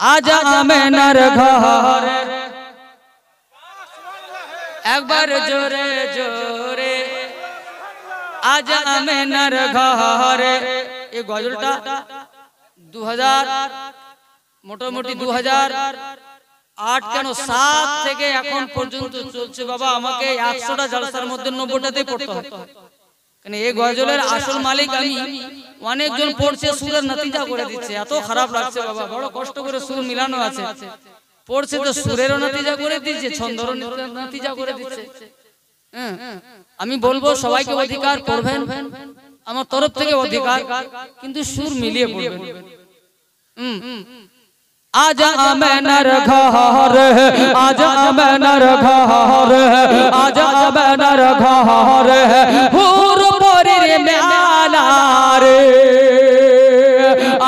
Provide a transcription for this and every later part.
आजा आमेनार घर एक बार जोरे जोरे आजा आमेनार घर। ये गजलटा 2000 মোটামুটি 2008 কেন 7 থেকে এখন পর্যন্ত চলছে বাবা। আমাকে 100টা জলসার মধ্যে 90টাতেই পড়তে হয়, কারণ এই গজলের আসল মালিক আমি। অনেকজন পড়ছে সুরের নতিজা করে দিচ্ছে, এত খারাপ লাগছে বাবা। বড় কষ্ট করে সুর মিলানো আছে, পড়ছে তো সুরেরও নতিজা করে দিচ্ছে, ছন্দেরও নতিজা করে দিচ্ছে। আমি বলবো সবাইকে অধিকার পড়বেন, আমার তরফ থেকে অধিকার, কিন্তু সুর মিলিয়ে পড়বেন। आजा आमेनार घर आजा आमेनार घर आजा आमेनार घर हुर परीर मेला रे।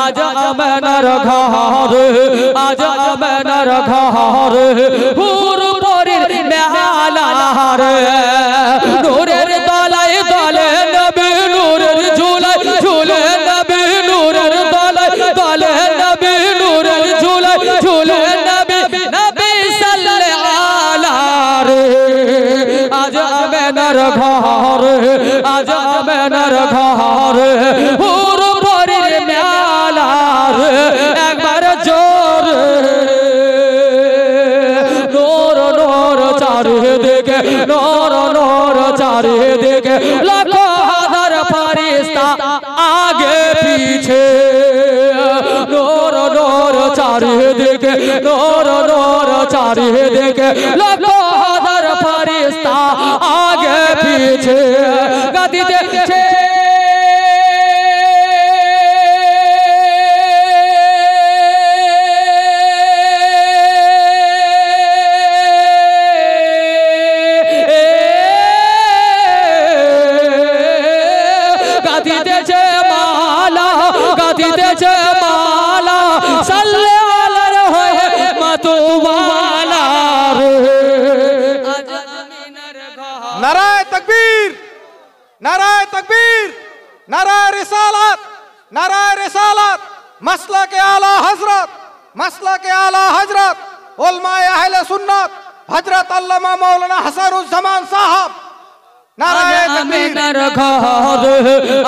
आजा आमेनार घर आजा आमेनार घर हुर परीर मेला रे। नूरेर तलाय तले नबी नूरेर झूलाय झूले नबी नूरेर तलाय तले नबी नूरेर झूले नबी नबी सल्लल्लाहु रे। आजा आमेनार घर आजा आमेनार घर हुर परीर मेला रे। एक बार जोर नूर नूर चारिदिके नूर नूर चारिदिके लाखों हजार फरिश्ता आगे पीछे। नूर नूर चारिदिके नूर नूर चारिदिके लाखों हजार फरिश्ता आगे पीछे गादिते छे। नाराए तकबीर नाराए तकबीर नाराए रिसालत नाराए रिसालत मसला के आला हजरत उलमाए अहले सुन्नत हजरत अल्लामा मौलाना हसनुज़्ज़मान साहब। नाराए आमेनार घर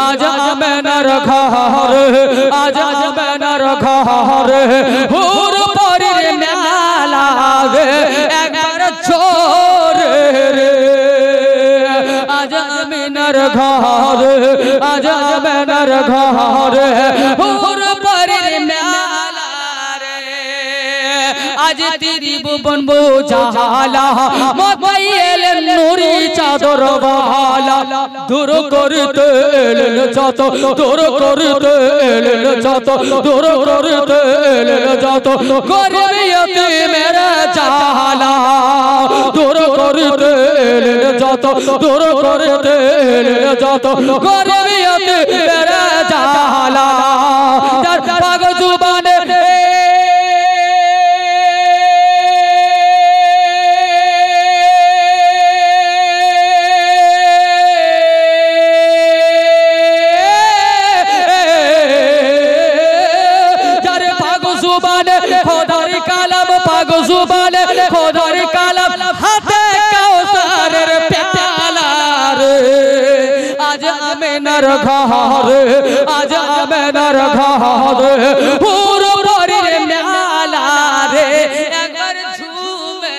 आजा आमेनार घर आजा आमेनार घर हुर परीर मेला रे। एक बार जोरे रे आजा आमेनार घर आजा आमेनार घर हुर परीर मेला रे। आज तेरी भुवन बुझाला मोबाइल नूरी चादर वाला दूर करते जात दूर करते जात दूर करते जात गरीबियत मेरा जाला दूर करते जात दूर करते जात गरीबियत मेरा जाला। पाक जुबान खोदार कालम हाथे कौसर प्याला रे। आजा आमेनार घर आजा आमेनार घर हुर परीर मेला रे। एक बार झूमे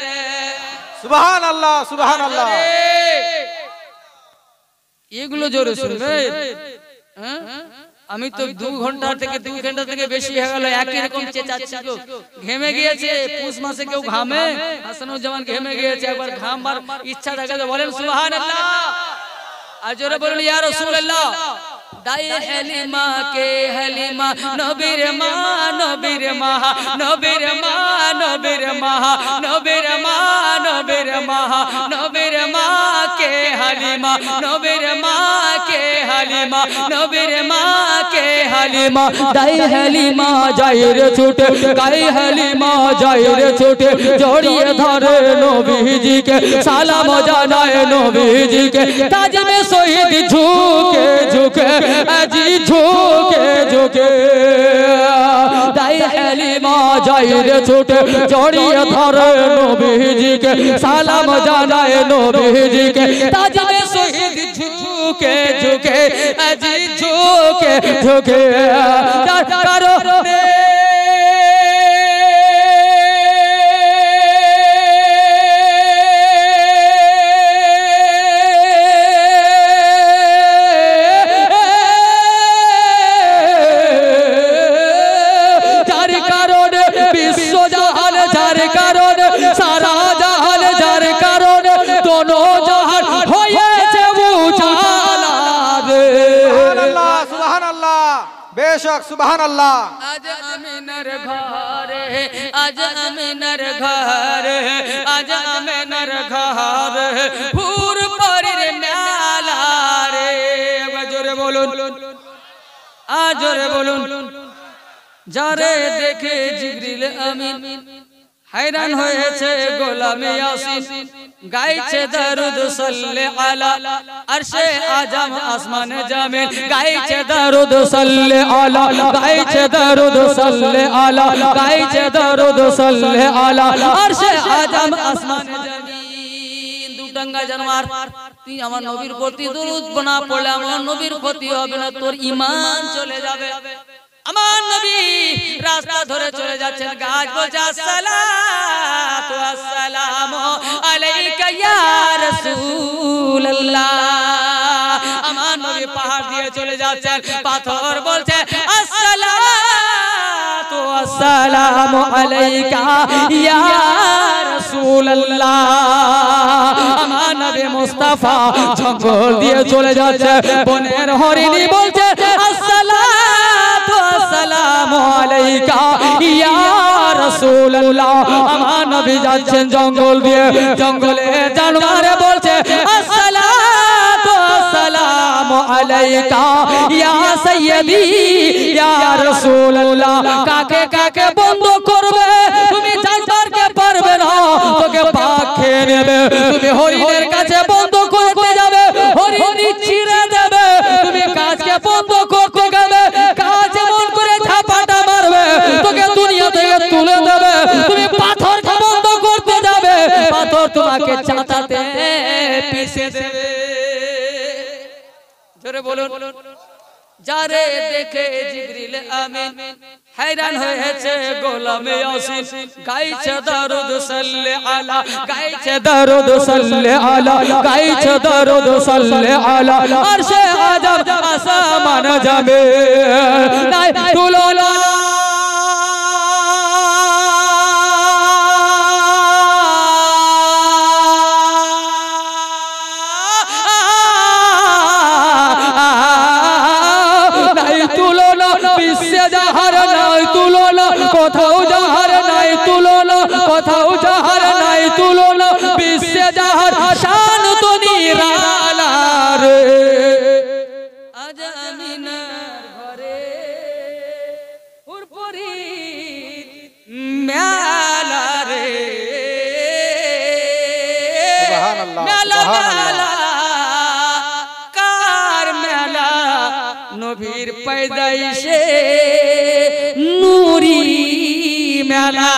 रे सुभान अल्लाह सुभान अल्लाह। এগুলো জোরে শুনবে। আমি তো 2 ঘন্টা থেকে বেশি হয়ে গেল একই রকম চেঁচাচ্ছি গো। ঘেমে গিয়েছে, পুষ মাসে কেউ ঘামে, হাসানুজ্জামান ঘেমে গিয়েছে। একবার ঘামবার ইচ্ছা থাকে তো বলেন সুবহানাল্লাহ। আর জোরে বলুন ইয়া রাসূলুল্লাহ। দাই হালিমা কে হালিমা নবীর মা নবীর মা নবীর মা নবীর মা নবীর মা নবীর মা নবীর মা কে হালিমা নবীর মা কে হালিমা নবীর মা কে হালিমা দাই হালিমা যায় রে ছুটে গাই হালিমা যায় রে ছুটে জড়িয়ে ধরে নবীজিকে সালাম জানায় নবীজিকে তাজমে শহীদ ঝুঁকে ঝুঁকে আজি ঝুঁকে ঝুঁকে দাই হালিমা যায় রে ছুটে জড়িয়ে ধরে নবীজিকে সালাম জানায় নবীজিকে তাজমে শহীদ ঝুঁকে ঝুঁকে আজি ঝুঁকে ঝুঁকে তার কারণে बेशक सुभान अल्लाह। आज अमीनर घरे आज अमीनर घरे आज अमीनर घरे भूर परे म्याला रे जोरे बोलुन आज जोरे बोलुन जारे देखे जिब्रील अमीन हैरान হয়েছে গোলামে ইয়াসিন গাইছে দরুদ সাল্লে আলা আরশে আজম আসমানে জামিল গাইছে দরুদ সাল্লে আলা গাইছে দরুদ সাল্লে আলা গাইছে দরুদ সাল্লে আলা আরশে আজম আসমানে জামিল দুটাঙ্গা জানমার তুই আমার নবীর প্রতি দরুদ না পড়লে আমার নবীর ক্ষতি হবে না তোর ঈমান চলে যাবে। আমার নবী রাস্তা ধরে চলে যাচ্ছেন গাছ বলছে আসসালাতু আসসালামু আলাইকা ইয়া রাসূলুল্লাহ। আমার নবী পাহাড় দিয়ে চলে যাচ্ছেন পাথর বলছে আসসালাতু আসসালামু আলাইকা ইয়া রাসূলুল্লাহ। আমার নবী মুস্তাফা জঙ্গল দিয়ে চলে যাচ্ছে বনের হরিণী বলছে আসসালাতু আসসালামু আলাইকা ইয়া রাসূলুল্লাহ। আমার নবী যাচ্ছেন জঙ্গল দিয়ে জঙ্গলে জানোয়ার বলছে আসসালাতু আসসালামু আলাইকা ইয়া সাইয়্যিদি ইয়া রাসূলুল্লাহ। কাকে কাকে বন্ধ করবে তুমি জানবারকে পারবে না তোকে পাক খেয়ে নেবে। তুমি হরিণের কাছে বন্ধ করতে যাবে হরিণী ছিঁড়ে দেবে। তুমি কাজকে বন্ধ করতে গেলে কাজ এমন করে ঝাপাটা মারবে তোকে দুনিয়া থেকে তুলে দেবে। তুমি পাথরকে বন্ধ করতে যাবে পাথর তোমাকে চাটাতে পিষে দেবে। জোরে বলুন যারে দেখে জিবরিল আমিন हैरान হয়েছে গোলামে ইয়াসিন গাইছে দরুদ সাল্লে আলা গাইছে দরুদ সাল্লে আলা গাইছে দরুদ সাল্লে আলা আরশে আজম আসমান জামে নাই তুলনা কোথাও যাহার নাই তুলনা কোথাও যাহার নাই তুলনা বিশ্বে যাহার শান তো নিরালা রে। আজ আমিনার ঘরে পুরপুরি মেলা রে সুবহানাল্লাহ মেলা সুবহানাল্লাহ কার মেলা নবীর पैदाइशे नूरी मेला।